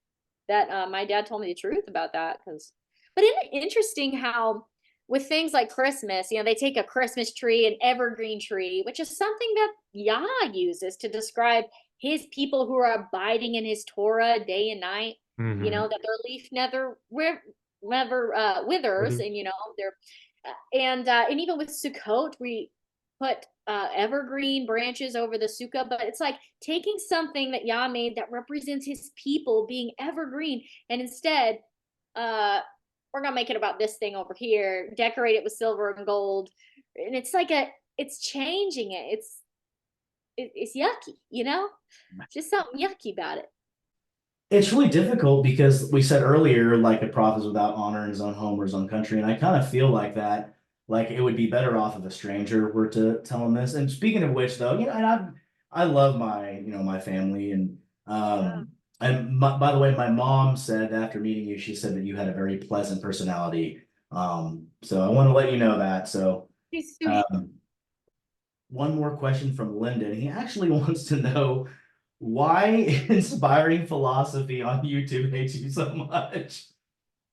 that my dad told me the truth about that. But isn't it interesting how with things like Christmas, they take a Christmas tree, an evergreen tree, which is something that Yah uses to describe his people who are abiding in his Torah day and night. Mhm. That their leaf never withers, Withers. and they're and even with Sukkot, we put evergreen branches over the sukkah, but it's like taking something that Yah made that represents his people being evergreen, and instead, we're gonna make it about this thing over here, decorate it with silver and gold, and it's like it's changing it. It's yucky. Just something yucky about it. it's really difficult because we said earlier, like a prophet is without honor in his own home or his own country. And I kind of feel like that, like it would be better off if a stranger were to tell him this. And speaking of which, though, and I love my family. Yeah, By the way, my mom said after meeting you, she said that you had a very pleasant personality. So I want to let you know that. So, he's sweet. um, one more question from Lyndon. He actually wants to know why inspiring philosophy on YouTube hates you so much.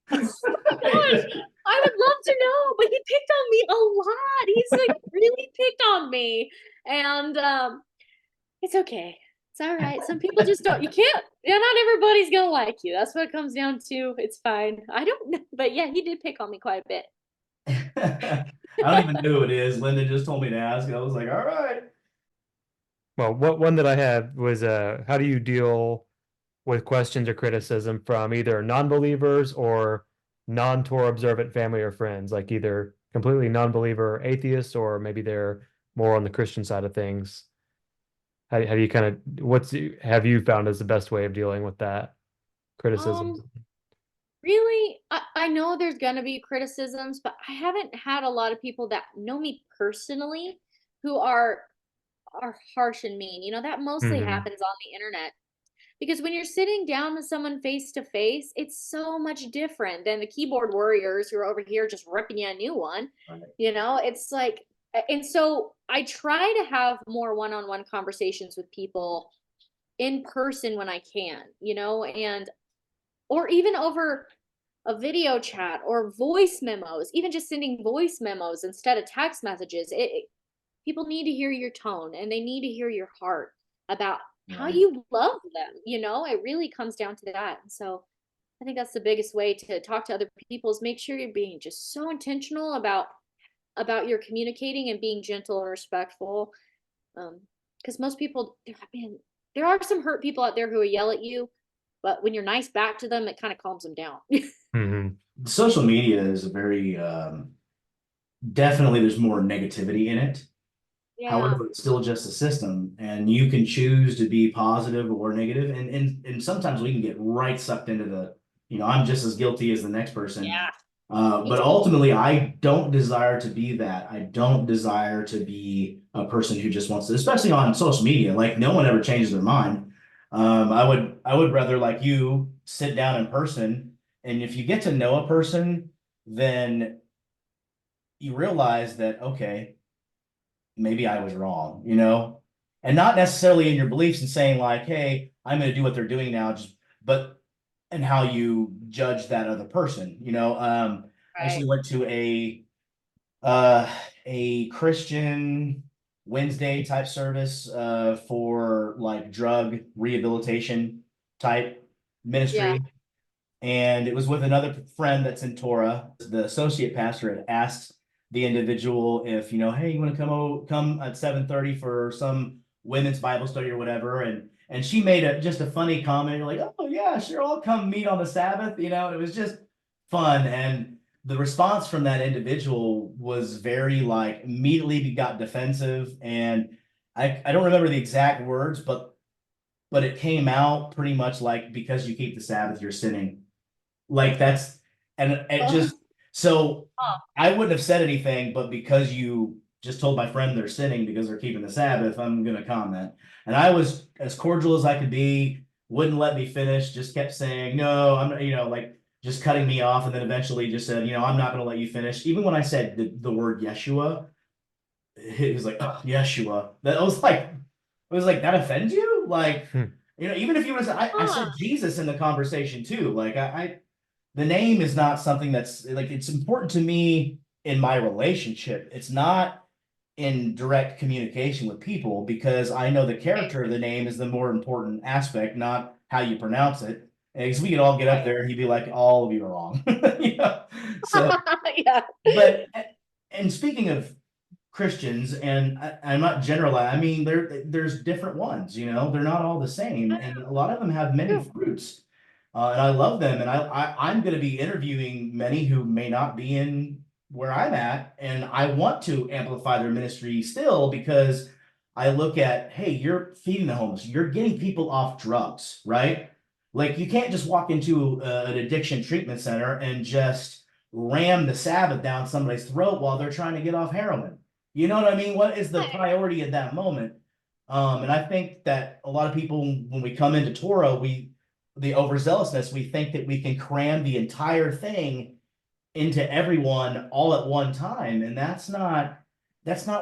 Gosh, I would love to know, but he picked on me a lot. He's like really picked on me. And it's okay. It's all right. Some people just don't, you can't, not everybody's gonna like you. That's what it comes down to. It's fine. I don't know, but yeah, he did pick on me quite a bit. I don't even know who it is. Linda just told me to ask. I was like, all right. Well, what one that I had was how do you deal with questions or criticism from either non-believers or non-Torah observant family or friends, like either completely non-believer atheists or maybe they're more on the Christian side of things. How do you kind of have you found as the best way of dealing with that criticism? Um, Really, I know there's gonna be criticisms, but I haven't had a lot of people that know me personally who are harsh and mean. That mostly Hmm. happens on the internet. Because when you're sitting down with someone face to face, it's so much different than the keyboard warriors who are over here just ripping you a new one. It's like, and so I try to have more one-on-one conversations with people in person when I can, and or even over a video chat or voice memos, even just sending voice memos instead of text messages. People need to hear your tone and they need to hear your heart about how Right. you love them. It really comes down to that. And so I think that's the biggest way to talk to other people is make sure you're being just so intentional about your communicating and being gentle and respectful. Because most people, I mean, there are some hurt people out there who will yell at you, but when you're nice back to them, it kind of calms them down. Hmm. Social media is a very definitely there's more negativity in it. Yeah. However, it's still just a system, and you can choose to be positive or negative, and sometimes we can get right sucked into I'm just as guilty as the next person. Yeah. Me But too. ultimately, I don't desire to be that. I don't desire to be a person who just wants to, especially on social media. Like no one ever changes their mind. I would rather like you sit down in person, and if you get to know a person, then you realize that, okay, maybe I was wrong, you know, and not necessarily in your beliefs and saying like, hey, I'm going to do what they're doing now, just but and how you judge that other person, you know. I Right. actually went to a Christian Wednesday type service for like drug rehabilitation type Yeah. ministry. And it was with another friend that's in Torah. The associate pastor had asked the individual if, you know, hey, you want to come at 7:30 for some women's Bible study or whatever. And she made just a funny comment, like, oh yeah, sure, I'll come meet on the Sabbath, you know. It was just fun. And the response from that individual was very like immediately got defensive. And I don't remember the exact words, but it came out pretty much like, because you keep the Sabbath, you're sinning. Like that's, and it Oh, just, so oh, I wouldn't have said anything, but because you just told my friend they're sinning because they're keeping the Sabbath, I'm gonna comment. And I was as cordial as I could be, wouldn't let me finish, just kept saying, no, I'm not, you know, like just cutting me off, and then eventually just said, you know, I'm not gonna let you finish. Even when I said the word Yeshua, he was like, oh, Yeshua. That was like, it was like, that offends you? Like, Hmm. you know, even if you would have said, I huh. said Jesus in the conversation too. Like the name is not something that's like, it's important to me in my relationship. It's not in direct communication with people, because I know the Right. character of the name is the more important aspect, not how you pronounce it. Because we could all get up Right. there and he'd be like, all of you are wrong. You know? So, Yeah. but, and speaking of Christians, and I'm not generalizing. I mean, there's different ones. You know, they're not all the same, and a lot of them have many fruits. And I love them. And I'm going to be interviewing many who may not be in where I'm at, and I want to amplify their ministry still, because I look at, hey, you're feeding the homeless, you're getting people off drugs, right? Like you can't just walk into an addiction treatment center and just ram the Sabbath down somebody's throat while they're trying to get off heroin. You know what I mean? What is the priority at that moment? And I think that a lot of people, when we come into Torah, the overzealousness, we think that we can cram the entire thing into everyone all at one time, and that's not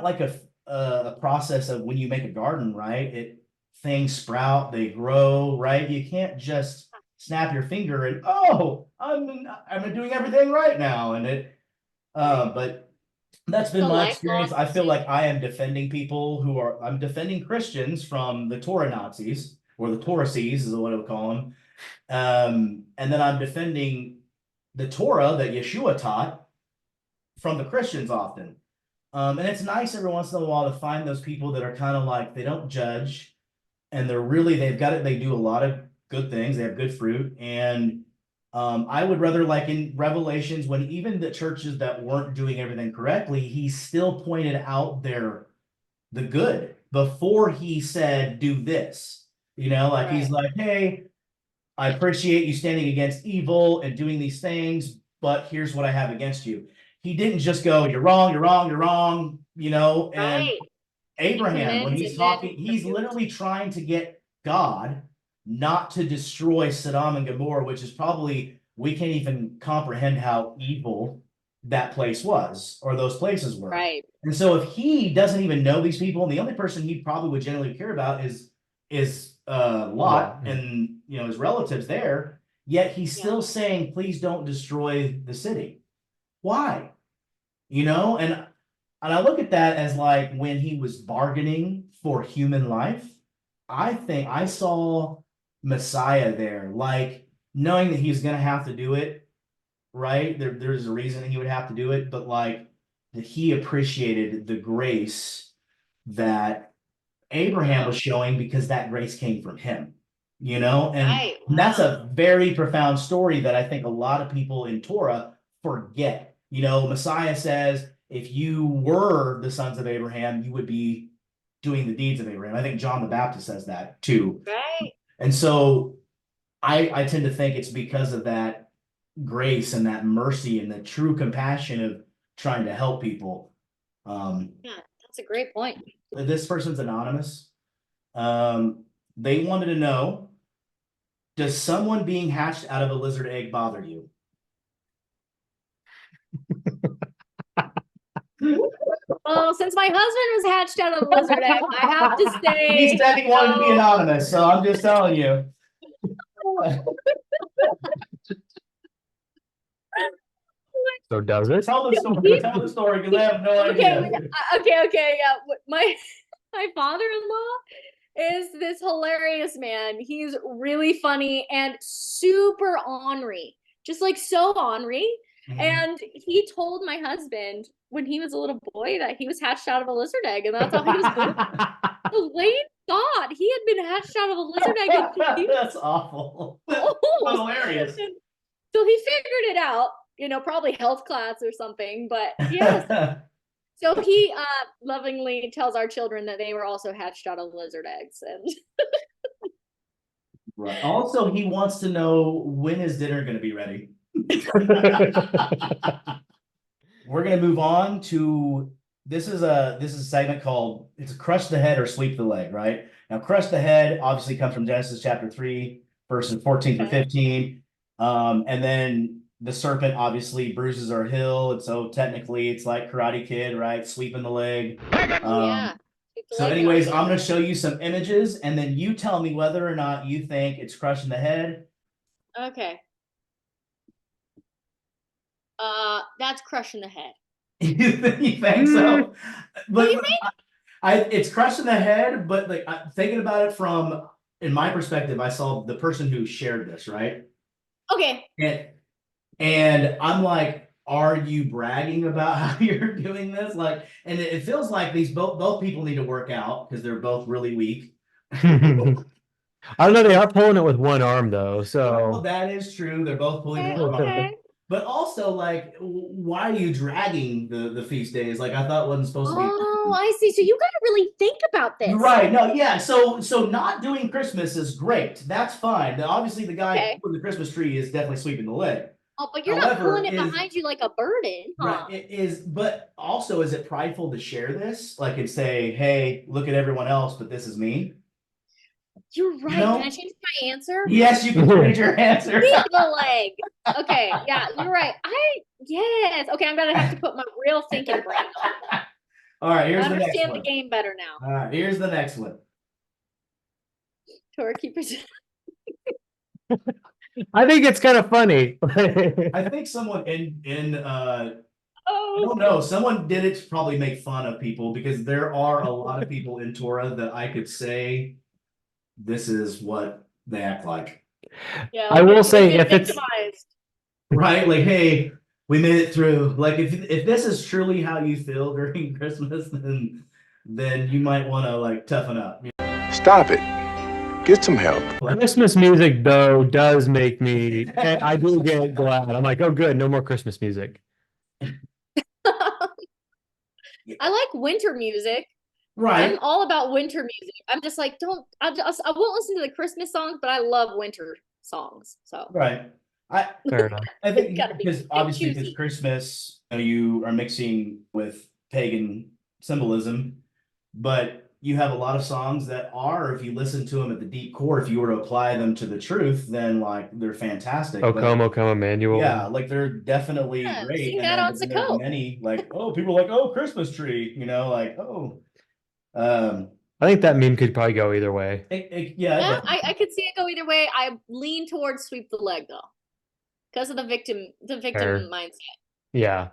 like a process of when you make a garden, right? Things sprout, they grow, right? You can't just snap your finger and, oh, I'm doing everything right now, and but that's been The my lifelong experience. I feel pursuit. like I am defending I'm defending Christians from the Torah Nazis, or the Torahies is what I would call them. And then I'm defending the Torah that Yeshua taught from the Christians often. And it's nice every once in a while to find those people that are kind of like, they don't judge, and they've got it. They do a lot of good things. They have good fruit. And I would rather, like in Revelations, when even the churches that weren't doing everything correctly, he still pointed out the good before he said, do this. You know, like he's Right. like, hey, I appreciate you standing against evil and doing these things, but here's what I have against you. He didn't just go, you're wrong, you're wrong, you're wrong, you know. And Right. He Abraham, when commends he's and then talking, he's rebukes. literally trying to get God not to destroy Sodom and Gomorrah, which is probably, we can't even comprehend how evil that place was, or those places were. Right. And so if he doesn't even know these people, and the only person he probably would generally care about is Lot. Lot and, you know, his relatives there, yet he's Yeah. still saying, please don't destroy the city. Why? You know, and I look at that as like when he was bargaining for human life. I think I saw Messiah there, like knowing that he was going to have to do it, right? There's a reason he would have to do it, but like that he appreciated the grace that Abraham Yeah. was showing, because that grace came from him, you know? And Right. that's Wow. a very profound story that I think a lot of people in Torah forget. You know, Messiah says, if you were the sons of Abraham, you would be doing the deeds of Abraham. I think John the Baptist says that too. Right. And so I tend to think it's because of that grace and that mercy and the true compassion of trying to help people. Yeah. That's a great point. This person's anonymous. They wanted to know, does someone being hatched out of a lizard egg bother you? Well, since my husband was hatched out of a lizard egg, I have to say. He said he wanted to be anonymous, so I'm just telling you. So does it? Tell the story, because I have no idea. Okay, yeah. My father-in-law is this hilarious man. He's really funny and super ornery, just like so ornery. Mhm. And he told my husband when he was a little boy that he was hatched out of a lizard egg, and that's how he was born. So Lane thought he had been hatched out of a lizard egg. That's awful. Hilarious. So he figured it out, probably health class or something. But yes. So he lovingly tells our children that they were also hatched out of lizard eggs. And Right. Also, he wants to know, when is dinner going to be ready? We're going to move on to, this is a segment called, it's Crush the Head or Sweep the Leg, right? Now, Crush the Head obviously comes from Genesis chapter 3, verses 14 through 15. And then the serpent obviously bruises our heel, and so technically it's like Karate Kid, right? Sweeping the leg. yeah. So anyways, I'm going to show you some images, and then you tell me whether or not you think it's crushing the head. Okay. That's crushing the head. You think so? What do you think? It's crushing the head, but like thinking about it from, in my perspective, I saw the person who shared this, right? Okay. And I'm like, are you bragging about how you're doing this? Like, and it feels like these both people need to work out because they're both really weak. I don't know. They are pulling it with one arm though, so well, that is true. They're both pulling with one arm. But also, like, why are you dragging the feast days? Like, I thought it wasn't supposed to be. Oh, I see. So you got to really think about this. Right. No, yeah. So not doing Christmas is great. That's fine. Now, obviously, the guy with the Christmas tree is definitely sweeping the leg. Oh, but you're not pulling it behind you like a burden, huh? Right. It is, but also, is it prideful to share this? Like, and say, hey, look at everyone else, but this is me? You're right. Can I change my answer? Yes, you can change your answer. Sweep the leg. Okay, yeah, you're right. Yes. Okay, I'm gonna have to put my real thinking brain on. All right, here's the next one. I understand the game better now. All right, here's the next one. Tora, keep it. I think it's kind of funny. I think someone I don't know, someone did it to probably make fun of people, because there are a lot of people in Torah that I could say this is what they act like. Yeah, I will say, if it's right, like, hey, we made it through. Like, if this is truly how you feel during Christmas, then you might want to like toughen up. Stop it. Get some help. Christmas music though does make me, I do get glad. I'm like, oh good, no more Christmas music. I like winter music. Right. I'm all about winter music. I'm just like, I won't listen to the Christmas songs, but I love winter songs. So right. Fair enough. I think because obviously because Christmas, you are mixing with pagan symbolism, but you have a lot of songs that are, if you listen to them at the deep core, if you were to apply them to the truth, then like they're fantastic. O come Emmanuel. Yeah, like they're definitely great. Sing that on Sukkot. Many like, oh, people are like, oh, Christmas tree, like, oh. I think that meme could probably go either way. Yeah, I could see it go either way. I lean towards sweep the leg though, because of the victim mindset. Yeah.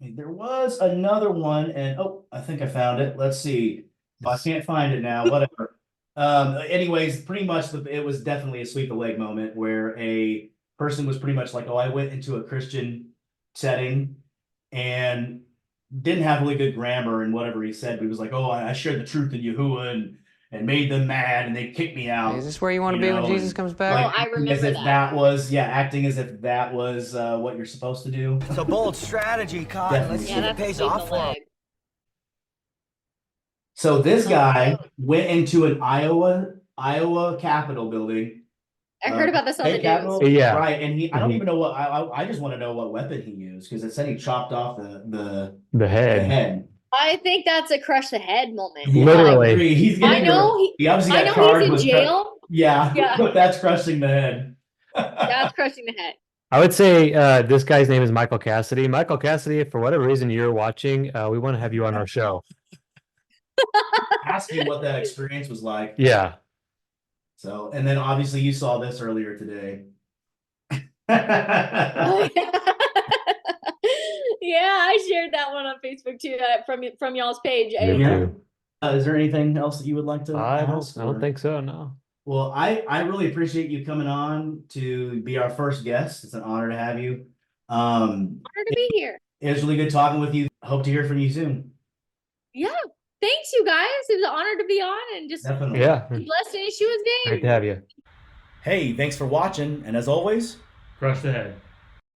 There was another one, and I think I found it. Let's see. I can't find it now. Whatever. Anyways, pretty much it was definitely a sweep the leg moment where a person was pretty much like, oh, I went into a Christian setting and didn't have really good grammar and whatever he said, but he was like, oh, I shared the truth in Yahuwah and made them mad and they kicked me out. Is this where you want to be when Jesus comes back? I remember as if that was acting as if that was what you're supposed to do. It's a bold strategy, Cotton. Let's see if it pays off for him. So this guy went into an Iowa Capitol building. I heard about this on the Capitol, news. Yeah, right. And I don't even know what I just want to know what weapon he used, because it said he chopped off the head. I think that's a crush the head moment. Yeah, literally. He obviously got charged with jail. Yeah, but that's crushing the head. That's crushing the head. I would say this guy's name is Michael Cassidy. Michael Cassidy, if for whatever reason you're watching, we want to have you on our show. Ask you what that experience was like. Yeah. So, and then obviously you saw this earlier today. Yeah, I shared that one on Facebook too, from y'all's page. Yeah. Is there anything else that you would like to ask? I don't think so, no. Well, I really appreciate you coming on to be our first guest. It's an honor to have you. Honor to be here. It was really good talking with you. Hope to hear from you soon. Yeah. Thanks, you guys. It was an honor to be on and just Definitely. Yeah. be blessed in Yeshua's name. Great to have you. Hey, thanks for watching. And as always, Crush the head.